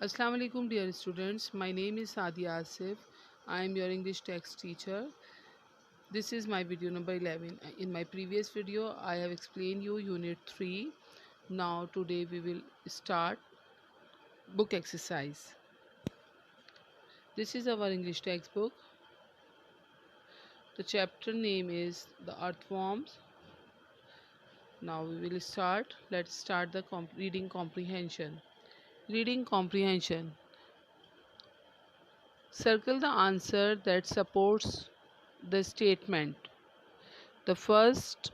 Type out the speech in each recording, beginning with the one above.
Assalamu alaikum dear students. My name is Sadia Asif. I am your English text teacher. This is my video number 11. In my previous video I have explained you unit 3. Now today we will start book exercise. This is our English textbook. The chapter name is the earthworms. Now we will start. Let's start the reading comprehension. Reading comprehension. Circle the answer that supports the statement. The first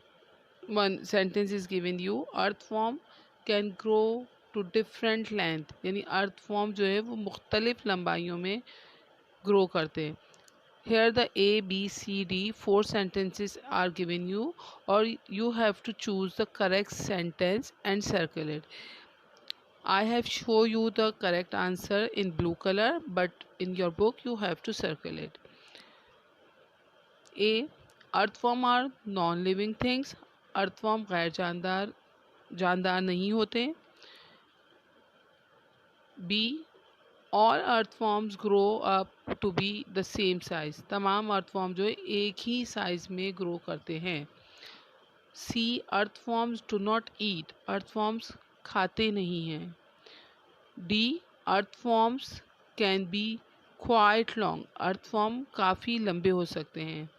one sentence is given you, earthworm can grow to different length, यानी earthworm जो है वो मुख्तलिफ लंबाइयों में grow करते हैं. Here the A, B, C, D 4 sentences are given you, or you have to choose the correct sentence and circle it. I have shown you the correct answer in blue color, but in your book you have to circle it. A. Earthworm are non-living things. Earthworm गैर जानदार नहीं होते. B. All earthworms grow up to be the same size. तमाम earthworm जो है एक ही size में grow करते हैं. C. Earthworms do not eat. Earthworms खाते नहीं हैं. D. Earthworms can be quite long. Earthworm काफ़ी लंबे हो सकते हैं.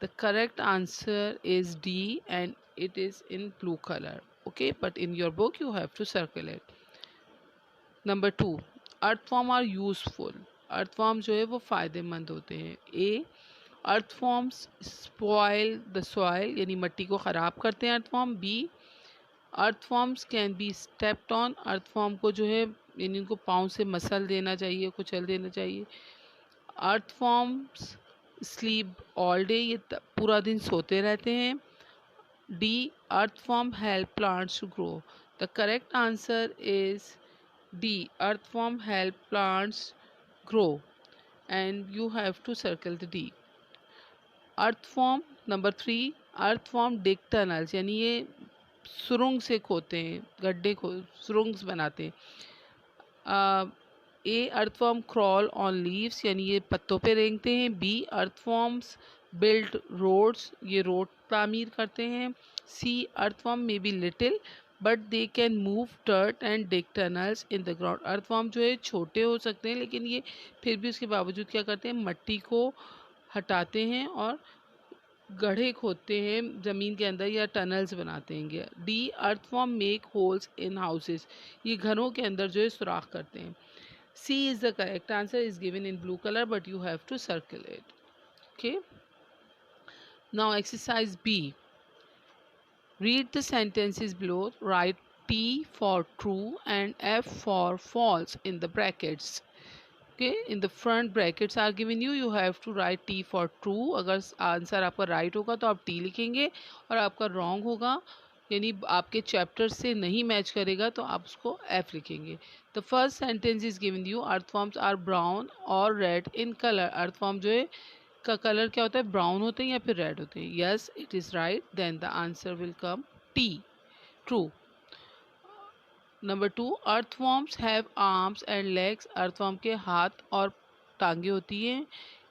The correct answer is D and it is in blue color. Okay, but in your book you have to circle it. Number 2. Earthworm are useful. Earthworm जो है वो फ़ायदेमंद होते हैं. A. Earthworms spoil the soil यानी मट्टी को ख़राब करते हैं earthworm. B. Earthworms can be stepped on. Earthworm को जो है यानी उनको पाँव से मसल देना चाहिए, कुचल देना चाहिए. Earthworms स्लीप ऑल डे, ये पूरा दिन सोते रहते हैं. D. Earthworm help plants to grow. The correct answer is D. Earthworm help plants grow and you have to circle the D. Earthworm number 3. Earthworm dig tunnels यानी ये सुरंग से खोते हैं, गड्ढे सुरंग बनाते हैं. A. Earthworm crawl on leaves यानी ये पत्तों पे रेंगते हैं. बी. अर्थवर्म्स बिल्ड रोड्स, ये रोड तामीर करते हैं. C. Earthworm may be little but they can move dirt and dig tunnels in the ground. Earthworm जो है छोटे हो सकते हैं लेकिन ये फिर भी उसके बावजूद क्या करते हैं, मट्टी को हटाते हैं और गड्ढे खोदते हैं ज़मीन के अंदर या टनल्स बनाते हैं. D. Earthworm make holes in houses, ये घरों के अंदर जो है सुराख करते हैं. C is the correct answer, is given in blue color but you have to circle it. Okay. Now exercise B. Read the sentences below. Write T for true and F for false in the brackets. Okay. In the front brackets are given you. You have to write T for true. अगर answer आपका right होगा तो आप T लिखेंगे और आपका wrong होगा यानी आपके चैप्टर से नहीं मैच करेगा तो आप उसको एफ लिखेंगे. The first sentence is given you. Earthworms are brown और रेड इन कलर. अर्थवर्म जो है का कलर क्या होता है, ब्राउन होते हैं या फिर रेड होते हैं. Yes, it is right. Then the answer will come T, true. Number 2. Earthworms have arms and legs. Earthworm के हाथ और टांगे होती हैं.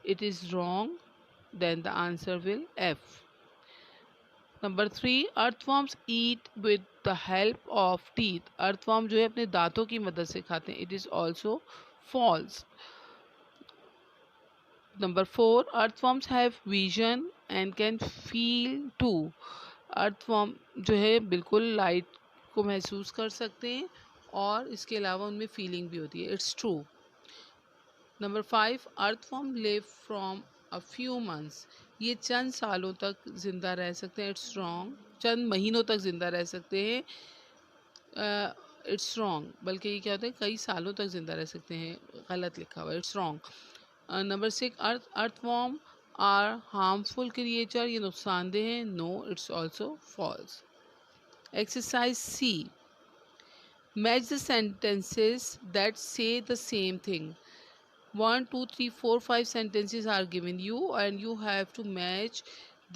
It is wrong. Then the answer will F. Number 3. Earthworms eat with the help of teeth. Earthworm जो है अपने दांतों की मदद से खाते हैं. It is also false. Number 4. Earthworms have vision and can feel too. Earthworm जो है बिल्कुल लाइट को महसूस कर सकते हैं और इसके अलावा उनमें फीलिंग भी होती है. It's true. Number 5. Earthworm live from a few months. ये चंद सालों तक ज़िंदा रह सकते हैं. It's wrong. चंद महीनों तक ज़िंदा रह सकते हैं. It's wrong. बल्कि ये क्या होता है, कई सालों तक ज़िंदा रह सकते हैं. गलत लिखा हुआ है. It's wrong. Number 6. Earthworm are harmful creature. ये नुकसानदेह हैं. No, it's also false. Exercise C. Match the sentences that say the same thing. 1, 2, 3, 4, 5 sentences are given you and you have to match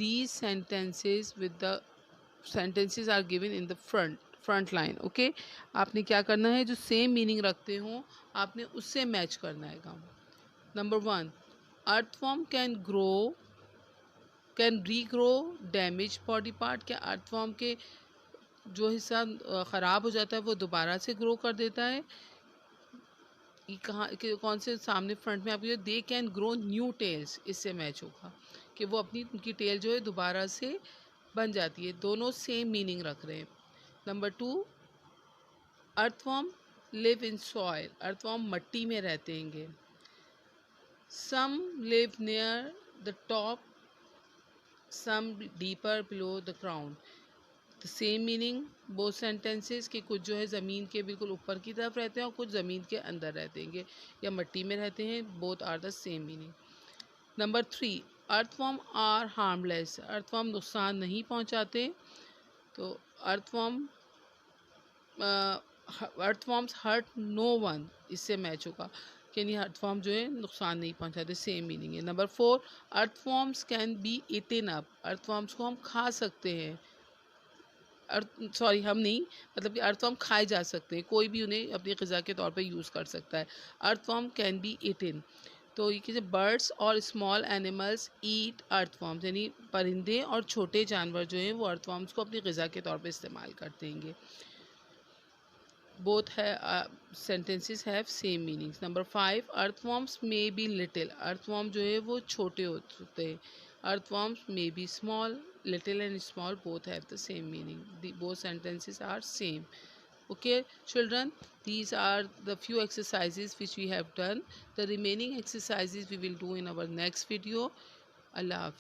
these sentences with the sentences are given in the front. Front line. Okay, आपने क्या करना है, जो same meaning रखते हो आपने उससे match करना है काम। Number 1, earthworm can regrow damage body part. क्या अर्थवॉर्म के जो हिस्सा ख़राब हो जाता है वो दोबारा से ग्रो कर देता है? ये कहाँ कौन से सामने फ्रंट में आपको, they can grow new tails, इससे मैच होगा कि वो अपनी उनकी टेल जो है दोबारा से बन जाती है। दोनों सेम मीनिंग रख रहे हैं। Number 2, earthworm live in soil. Earthworm मिट्टी में रहते हैं। Some live near the top, some deeper below the ground. The same meaning both sentences के, कुछ जो है ज़मीन के बिल्कुल ऊपर की तरफ रहते हैं और कुछ ज़मीन के अंदर रहते हैं या मिट्टी में रहते हैं। Both are the same meaning. Number 3, earthworm are harmless. Earthworm नुकसान नहीं पहुंचाते। तो earthworm earthworms hurt no one, इससे मैच होगा कि नहीं, अर्थवॉर्म जो है नुकसान नहीं पहुंचाते, सेम मीनिंग है। Number 4, earthworms can be eaten up. Earthworms को हम खा सकते हैं। हम नहीं, मतलब कि अर्थवॉर्म खाए जा सकते हैं, कोई भी उन्हें अपनी ग़िज़ा के तौर पे यूज़ कर सकता है। Earthworm can be eaten. तो ये कि बर्ड्स और स्मॉल एनिमल्स ईट अर्थवॉर्म्स, यानी परिंदे और छोटे जानवर जो हैं वो अर्थवॉर्म्स को अपनी ग़िज़ा के तौर पे इस्तेमाल करते हैं। बोथ है sentences have same meanings. Number 5, earthworms may be little. Earthworm जो है वो छोटे होते हैं। Earthworms may be small. Little and small both have the same meaning. Both sentences are same. Okay, children, these are the few exercises which we have done. The remaining exercises we will do in our next video. Allah Hafiz.